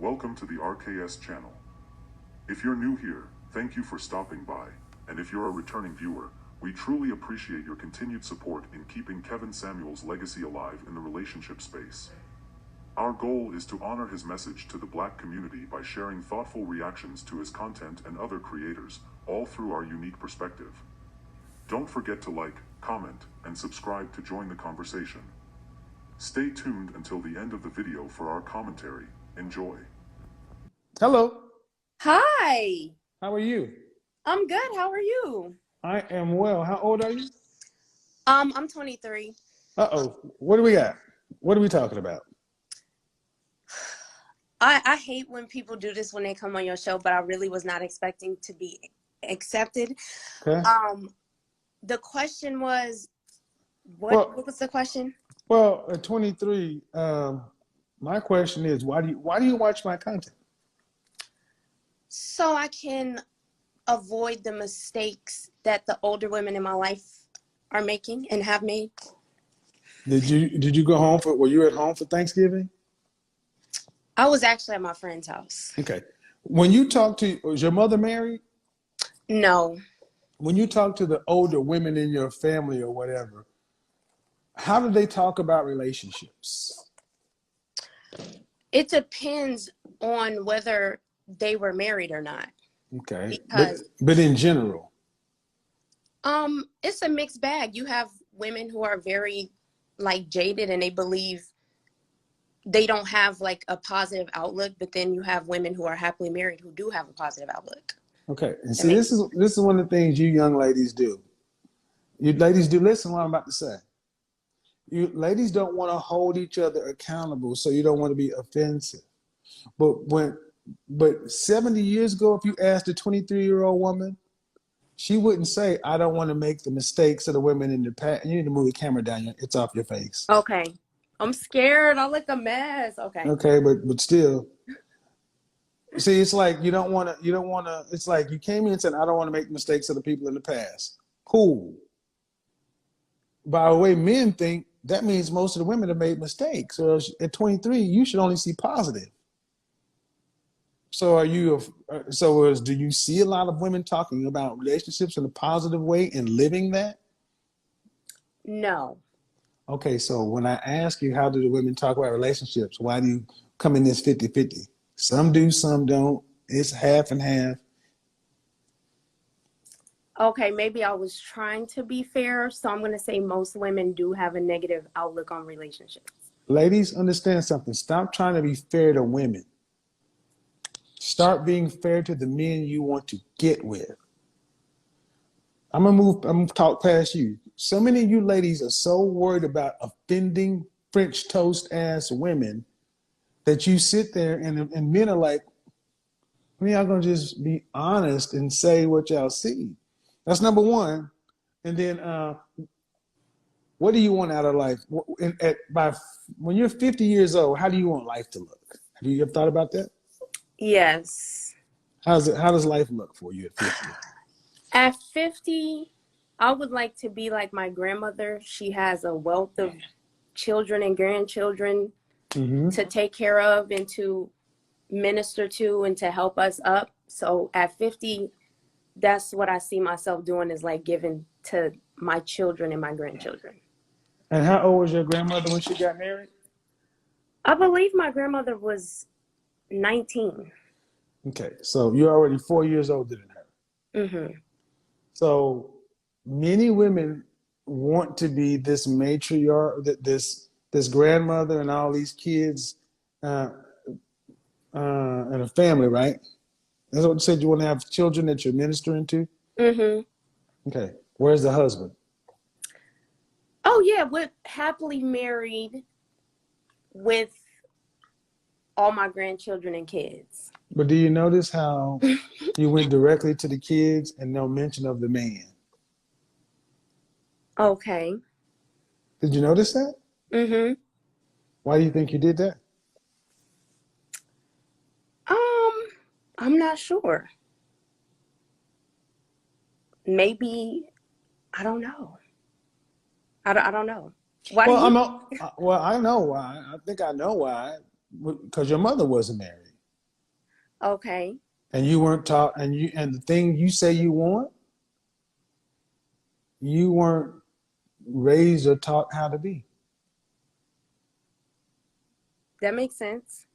Welcome to the RKS channel. If you're new here, thank you for stopping by, and if you're a returning viewer, we truly appreciate your continued support in keeping Kevin Samuel's legacy alive in the relationship space. Our goal is to honor his message to the Black community by sharing thoughtful reactions to his content and other creators, all through our unique perspective. Don't forget to like, comment, and subscribe to join the conversation. Stay tuned until the end of the video for our commentary. Enjoy. Hello. Hi. How are you? I'm good. How are you? I am well. How old are you? I'm 23. Uh-oh. What do we got? What are we talking about? I hate when people do this when they come on your show, but I really was not expecting to be accepted. Okay. The question was, what was the question? Well, at 23, my question is, why do you watch my content? So I can avoid the mistakes that the older women in my life are making and have made. Did you go home were you at home for Thanksgiving? I was actually at my friend's house. Okay. When you talk to, was your mother married? No. When you talk to the older women in your family or whatever, how do they talk about relationships? It depends on whether they were married or not. Okay. Because but in general. It's a mixed bag. You have women who are very jaded and they believe they don't have a positive outlook, but then you have women who are happily married who do have a positive outlook. Okay. And see, this is one of the things you young ladies do. You ladies do listen to what I'm about to say. You ladies don't want to hold each other accountable, so you don't want to be offensive. But 70 years ago, if you asked a 23-year-old woman, she wouldn't say, I don't want to make the mistakes of the women in the past. You need to move the camera down. It's off your face. Okay. I'm scared. I look a mess. Okay. Okay, but still. See, it's like you don't want to, it's like you came in and said, I don't want to make the mistakes of the people in the past. Cool. By the way men think, that means most of the women have made mistakes. So at 23, you should only see positive. So do you see a lot of women talking about relationships in a positive way and living that? No. Okay, so when I ask you, how do the women talk about relationships? Why do you come in this 50-50? Some do, some don't. It's half and half. Okay, maybe I was trying to be fair. So I'm going to say most women do have a negative outlook on relationships. Ladies, understand something. Stop trying to be fair to women. Start being fair to the men you want to get with. I'm gonna talk past you. So many of you ladies are so worried about offending French toast ass women that you sit there and men are like, when y'all gonna just be honest and say what y'all see? That's number one. And then what do you want out of life? When you're 50 years old, how do you want life to look? Have you ever thought about that? Yes. How does life look for you at 50? At 50, I would like to be like my grandmother. She has a wealth of children and grandchildren to take care of and to minister to and to help us up. So at 50, that's what I see myself doing, is giving to my children and my grandchildren. And how old was your grandmother when she got married? I believe my grandmother was 19. Okay, so you're already 4 years older than her. Mm-hmm. So many women want to be this matriarch, this grandmother and all these kids and a family, right? That's what you said, you want to have children that you're ministering to? Mm-hmm. Okay, where's the husband? Oh, yeah, we're happily married with all my grandchildren and kids. But do you notice how you went directly to the kids and no mention of the man? Okay. Did you notice that? Mm-hmm. Why do you think you did that? I'm not sure. Maybe, I don't know. I don't know. Why Well, I know why. I think I know why. Because your mother wasn't married. Okay. And you weren't taught, and the thing you say you want, you weren't raised or taught how to be. That makes sense.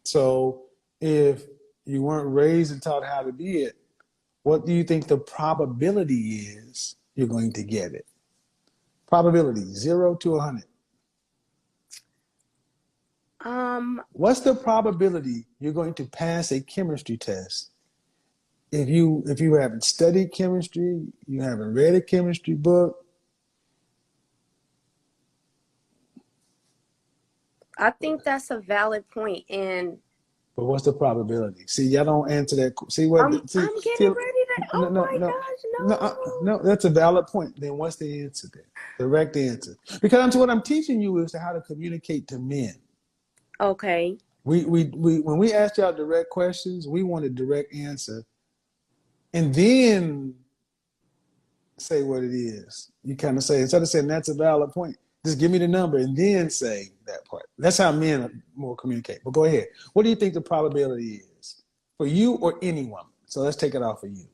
So if you weren't raised and taught how to be it, what do you think the probability is you're going to get it? Probability, 0 to 100. What's the probability you're going to pass a chemistry test if you haven't studied chemistry, you haven't read a chemistry book? I think that's a valid point, and But what's the probability? See, y'all don't answer that. See what? I'm getting ready to. No, Oh no, my no, no, gosh, no. That's a valid point. Then what's the answer? Then direct answer. Because what I'm teaching you is how to communicate to men. no. Okay. We when we ask y'all direct questions, we want a direct answer, and then say what it is. You kind of say, instead of saying that's a valid point, just give me the number and then say that part. That's how men more communicate. But go ahead. What do you think the probability is for you or any woman? So let's take it off for you.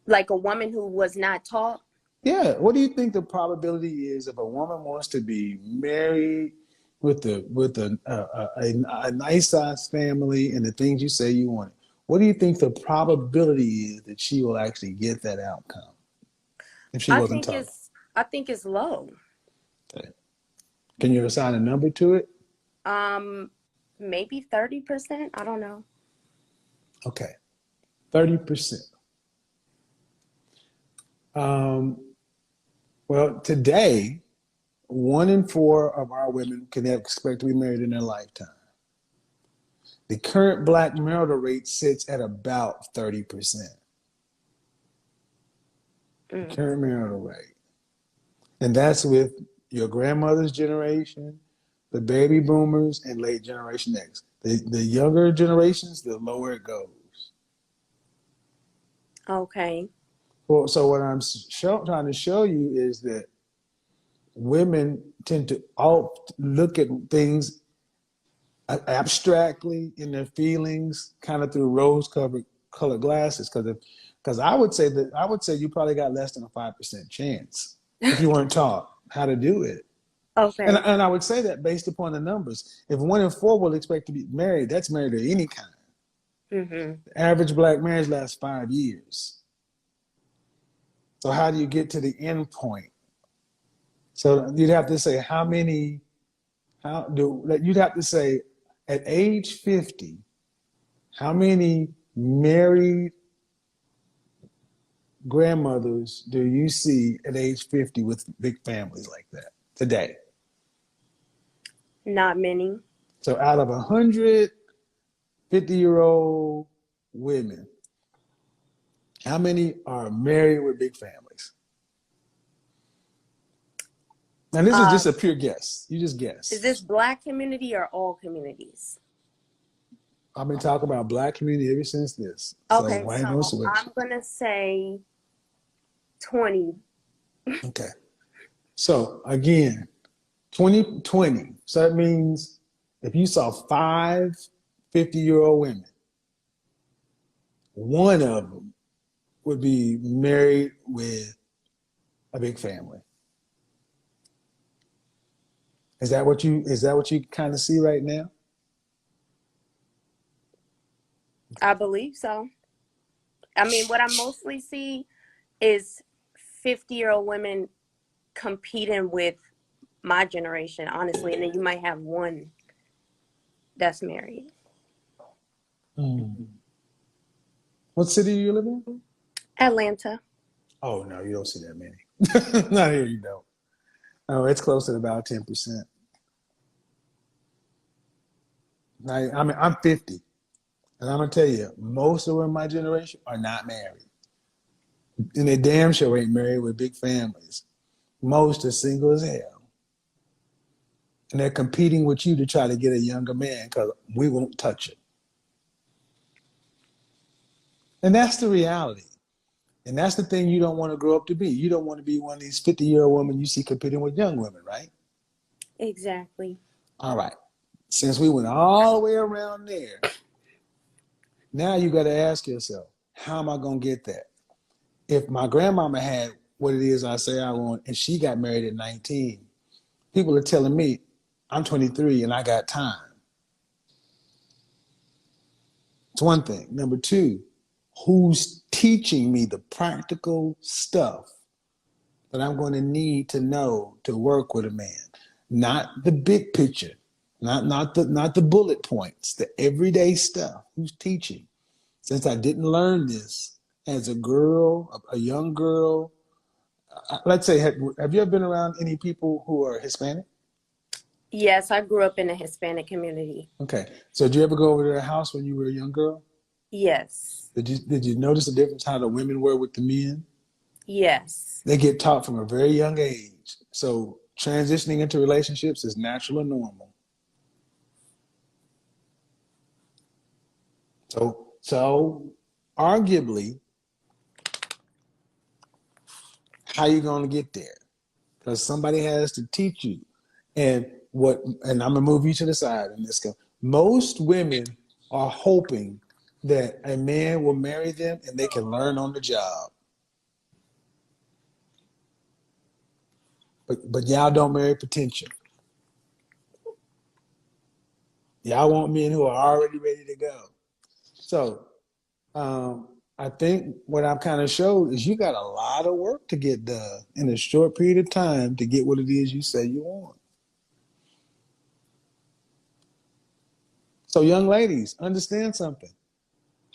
Like a woman who was not taught? Yeah. What do you think the probability is if a woman wants to be married with a nice sized family and the things you say you want? What do you think the probability is that she will actually get that outcome if she wasn't taught? I think it's low. Okay. Can you assign a number to it? Maybe 30%. I don't know. Okay, 30%. Well, today, 1 in 4 of our women can expect to be married in their lifetime. The current black marital rate sits at about 30%. The current marital rate. And that's with your grandmother's generation, the baby boomers, and late generation X. The younger generations, the lower it goes. Okay. Well, so what I'm trying to show you is that women tend to all look at things abstractly in their feelings, kind of through rose-colored glasses. Because I would say you probably got less than a 5% chance if you weren't taught how to do it. Okay. And I would say that based upon the numbers. If 1 in 4 will expect to be married, that's married of any kind. Mm-hmm. The average black marriage lasts 5 years. So how do you get to the end point? So you'd have to say you'd have to say at age 50, how many married grandmothers do you see at age 50 with big families like that today? Not many. So out of 100 50-year-old women, how many are married with big families? And this is just a pure guess. You just guess. Is this black community or all communities? I've been talking about black community ever since this. Okay, so no switch. I'm gonna say 20. Okay. So again, 2020. So that means if you saw 5 50-year-old women, 1 of them would be married with a big family. Is that what you kind of see right now? I believe so. I mean, what I mostly see is 50-year-old women competing with my generation, honestly, and then you might have 1 that's married. What city do you live in? Atlanta. Oh no, you don't see that many. Not here, you don't. Oh, it's close to about 10%. I mean, I'm 50, and I'm gonna tell you, most of them in my generation are not married, and they damn sure ain't married with big families. Most are single as hell, and they're competing with you to try to get a younger man because we won't touch it. And that's the reality. And that's the thing you don't want to grow up to be. You don't want to be one of these 50-year-old women you see competing with young women, right? Exactly. All right. Since we went all the way around there, now you got to ask yourself, how am I going to get that? If my grandmama had what it is I say I want, and she got married at 19, people are telling me, I'm 23 and I got time. It's one thing. Number two, who's teaching me the practical stuff that I'm going to need to know to work with a man? Not the big picture, not the bullet points, the everyday stuff. Who's teaching? Since I didn't learn this as a girl, a young girl, let's say, have you ever been around any people who are Hispanic? Yes, I grew up in a Hispanic community. Okay. So did you ever go over to their house when you were a young girl? Yes. Did you notice the difference how the women were with the men? Yes. They get taught from a very young age. So transitioning into relationships is natural and normal. So arguably, how you going to get there? Because somebody has to teach you. And I'm gonna move you to the side in this case. Most women are hoping that a man will marry them and they can learn on the job. But y'all don't marry potential. Y'all want men who are already ready to go. So I think what I've kind of showed is you got a lot of work to get done in a short period of time to get what it is you say you want. So young ladies, understand something.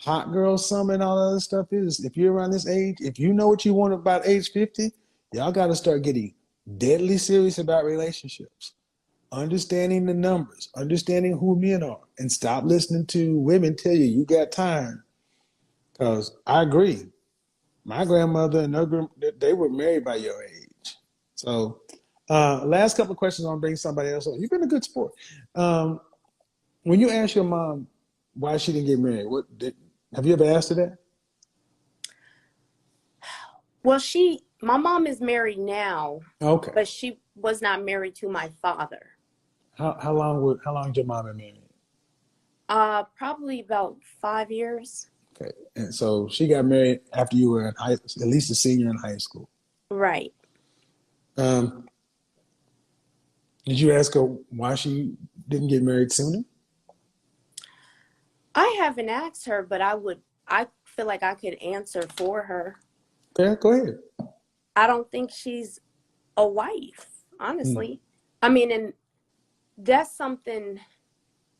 Hot girl summer and all that other stuff is, if you're around this age, if you know what you want about age 50, y'all got to start getting deadly serious about relationships. Understanding the numbers, understanding who men are, and stop listening to women tell you you got time. Because I agree. My grandmother and they were married by your age. So last couple of questions, I'll bring somebody else on. You've been a good sport. When you ask your mom why she didn't get married, have you ever asked her that? Well, my mom is married now. Okay. But she was not married to my father. How long did your mom been married? Probably about 5 years. Okay. And so she got married after you were at least a senior in high school. Right. Did you ask her why she didn't get married sooner? I haven't asked her, but I feel like I could answer for her. Okay, go ahead. I don't think she's a wife, honestly. I mean, and that's something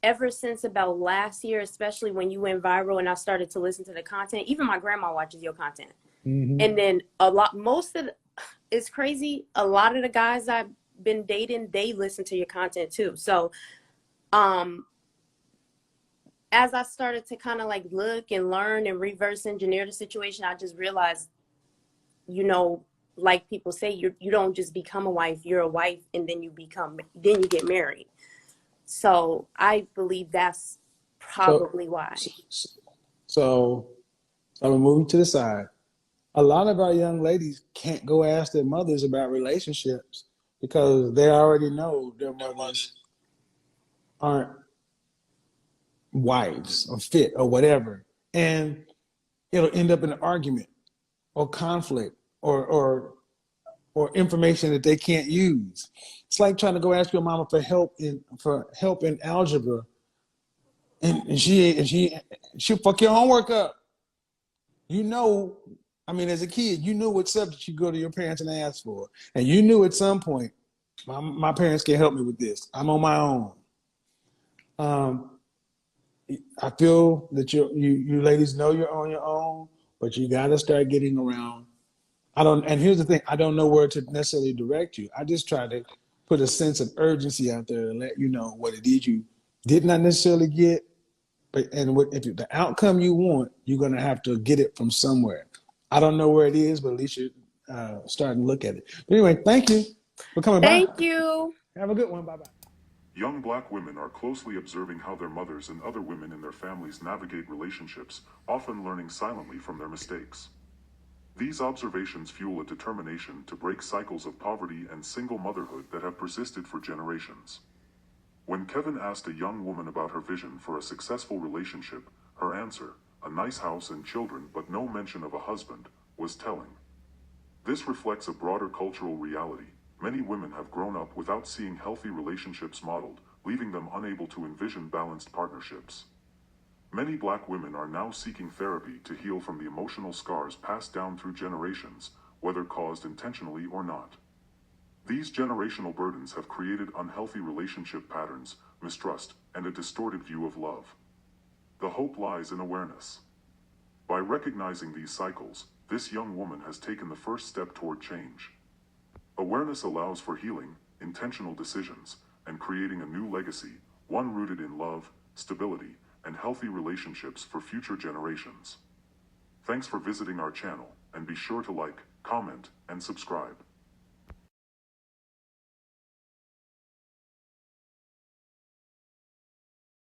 ever since about last year, especially when you went viral and I started to listen to the content. Even my grandma watches your content. Mm-hmm. And then it's crazy. A lot of the guys I've been dating, they listen to your content too. So, as I started to kind of like look and learn and reverse engineer the situation, I just realized, like people say, you don't just become a wife, you're a wife, and then you get married. So I believe that's probably why. So I'm gonna move to the side. A lot of our young ladies can't go ask their mothers about relationships because they already know their mothers aren't wives or fit or whatever. And it'll end up in an argument or conflict or information that they can't use. It's like trying to go ask your mama for help in algebra, and she'll fuck your homework up. As a kid, you knew what subject you go to your parents and ask for, and you knew at some point, my parents can't help me with this. I'm on my own. I feel that you ladies know you're on your own, but you got to start getting around. And here's the thing, I don't know where to necessarily direct you. I just try to put a sense of urgency out there and let you know what it is you did not necessarily get, if the outcome you want, you're going to have to get it from somewhere. I don't know where it is, but at least you're starting to look at it. But anyway, thank you for coming by. Thank you. Have a good one. Bye-bye. Young black women are closely observing how their mothers and other women in their families navigate relationships, often learning silently from their mistakes. These observations fuel a determination to break cycles of poverty and single motherhood that have persisted for generations. When Kevin asked a young woman about her vision for a successful relationship, her answer, a nice house and children but no mention of a husband, was telling. This reflects a broader cultural reality. Many women have grown up without seeing healthy relationships modeled, leaving them unable to envision balanced partnerships. Many Black women are now seeking therapy to heal from the emotional scars passed down through generations, whether caused intentionally or not. These generational burdens have created unhealthy relationship patterns, mistrust, and a distorted view of love. The hope lies in awareness. By recognizing these cycles, this young woman has taken the first step toward change. Awareness allows for healing, intentional decisions, and creating a new legacy, one rooted in love, stability, and healthy relationships for future generations. Thanks for visiting our channel, and be sure to like, comment, and subscribe.